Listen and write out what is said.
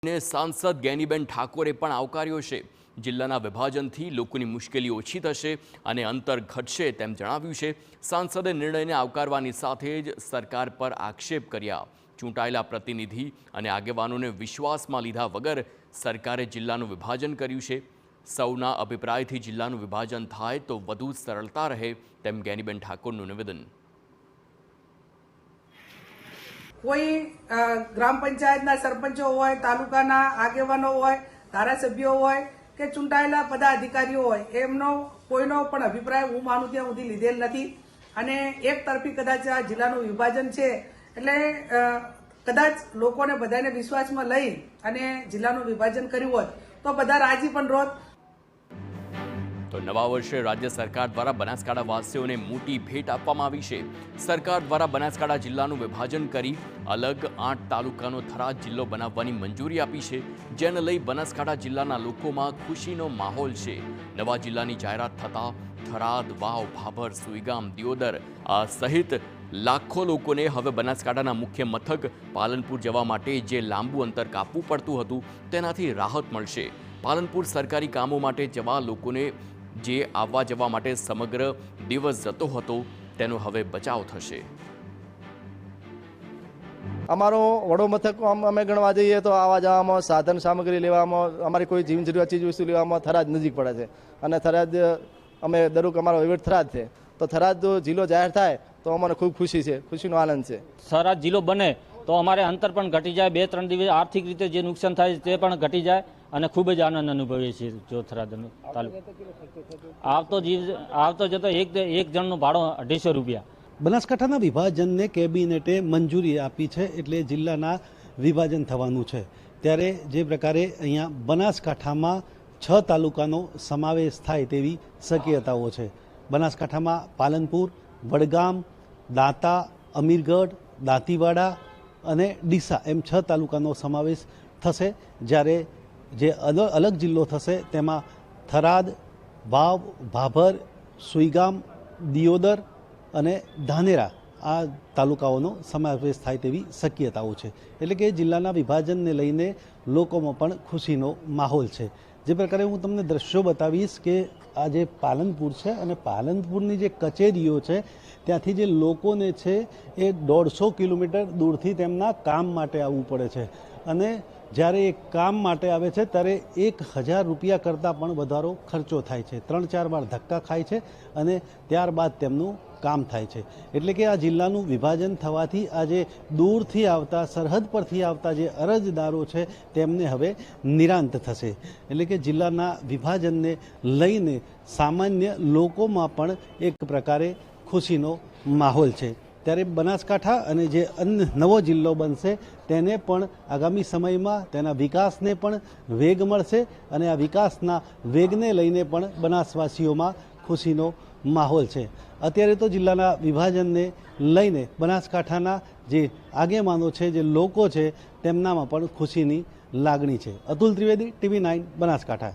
ને સાંસદ જ્ઞાનીબેન ઠાકોરે પણ આવકાર્યો છે। જિલ્લાના વિભાજનથી લોકોની મુશ્કેલી ઓછી થશે અને અંતર ઘટશે તેમ જણાવ્યું છે। સાંસદે નિર્ણયને આવકારવાની સાથે જ સરકાર પર આક્ષેપ કર્યા। ચૂંટાયેલા પ્રતિનિધિ અને આગેવાનોને વિશ્વાસમાં લીધા વગર સરકારે જિલ્લાનું વિભાજન કર્યું છે। સૌના અભિપ્રાયથી જિલ્લાનું વિભાજન થાય તો વધુ સરળતા રહે તેમ જ્ઞાનીબેન ઠાકોરનું નિવેદન। कोई ग्राम पंचायत सरपंचो होय, तालुकाना आगेवानो होय, धारासभ्यो होय के चूंटायेला पदाधिकारीओ होय एमनो कोईनो पण अभिप्राय हूँ मानु त्यां सुधी लीधेल नथी अने एक तरफी कदाच आ जिल्लानुं विभाजन छे एटले कदाच लोकोने बधाने विश्वासमां लई अने जिल्लानुं विभाजन कर्युं होत तो बधा राजी पण रोत। तो नवा वर्षे राज्य सरकार द्वारा बनासकांठा वासीओने मोटी भेट आपवामां आवी छे। सरकार द्वारा बनासकांठा जिल्लानुं विभाजन करी अलग 8 तालुकानो थराद जिल्लो बनाववानी मंजूरी आपी छे, जेने लई बनासकांठा जिल्लाना लोकोमां खुशीनो माहोल छे। नवा जिल्लानी जाहेरात थता थराद, वाव, भाभर, सुईगाम, दियोदर आ सहित लाखों लोकोने हवे बनासकांठाना मुख्य मथक पालनपुर जवा माटे जे लांबू अंतर कापवुं पड़तुं हतुं तेनाथी राहत मळशे। पालनपुर सरकारी कामों माटे जवा लोकोने जे आववा जवा माटे समग्र दिवस जतो हतो तेनो हवे बचाव थशे। अमारो वडो मथक अमे गणवा जईए तो आवा जवामां साधन सामग्री लेवामां अमारी कोई जीवन जरूरियात चीज वस्तु लेवामां थराद नजीक पड़े छे अने थराद अमे दरुक अमारो वहीवट थराद छे तो थराद जिल्लो जाहेर थाय तो अमने खूब खुशी छे, खुशीनो आनंद छे। थराद जिल्लो बने तो अमारे अंतर पण घटी जाए, 2-3 दिवस आर्थिक रीते जे नुकसान थाय ते पण घटी जाए અને ખૂબ જ આનંદ અનુભવીએ છીએ। જો થરાદ આવતો જતો એક જણનું ભાડું 250 રૂપિયા। બનાસકાંઠાના વિભાજનને કેબિનેટે મંજૂરી આપી છે એટલે જિલ્લાના વિભાજન થવાનું છે। ત્યારે જે પ્રકારે અહીંયા બનાસકાંઠામાં 6 તાલુકાનો સમાવેશ થાય તેવી શક્યતાઓ છે। બનાસકાંઠામાં પાલનપુર, વડગામ, દાંતા, અમીરગઢ, દાંતીવાડા અને ડીસા એમ 6 તાલુકાનો સમાવેશ થશે, જ્યારે જે અલગ જિલ્લો થશે તેમાં થરાદ, વાવ, ભાભર, સુઈગામ, દિયોદર અને ધાનેરા આ તાલુકાઓનો સમાવેશ થાય તેવી શક્યતાઓ છે। એટલે કે જિલ્લાના વિભાજનને લઈને લોકોમાં પણ ખુશીનો માહોલ છે। જે પ્રકારે હું તમને દ્રશ્યો બતાવીશ કે આ જે પાલનપુર છે અને પાલનપુરની જે કચેરીઓ છે ત્યાંથી જે લોકોને છે એ 150 કિલોમીટર દૂરથી તેમના કામ માટે આવવું પડે છે અને જ્યારે એ કામ માટે આવે છે ત્યારે 1000 રૂપિયા કરતાં પણ વધારો ખર્ચો થાય છે। 3-4 વાર ધક્કા ખાય છે અને ત્યારબાદ તેમનું કામ થાય છે। એટલે કે આ જિલ્લાનું વિભાજન થવાથી આ જે દૂરથી આવતા સરહદ પરથી આવતા જે અરજદારો છે તેમને હવે નિરાંત થશે। એટલે કે જિલ્લાના વિભાજનને લઈને સામાન્ય લોકોમાં પણ એક પ્રકારે ખુશીનો માહોલ છે। ત્યારે બનાસકાંઠા અને જે અન્ય નવો જિલ્લો બનશે તેને પણ આગામી સમયમાં તેના વિકાસને પણ વેગ મળશે અને આ વિકાસના વેગને લઈને પણ બનાસવાસીઓમાં ખુશીનો માહોલ છે। અત્યારે તો જિલ્લાના વિભાજનને લઈને બનાસકાંઠાના જે આગેવાનો છે, જે લોકો છે તેમનામાં પણ ખુશીની લાગણી છે। અતુલ ત્રિવેદી, TV9 બનાસકાંઠા।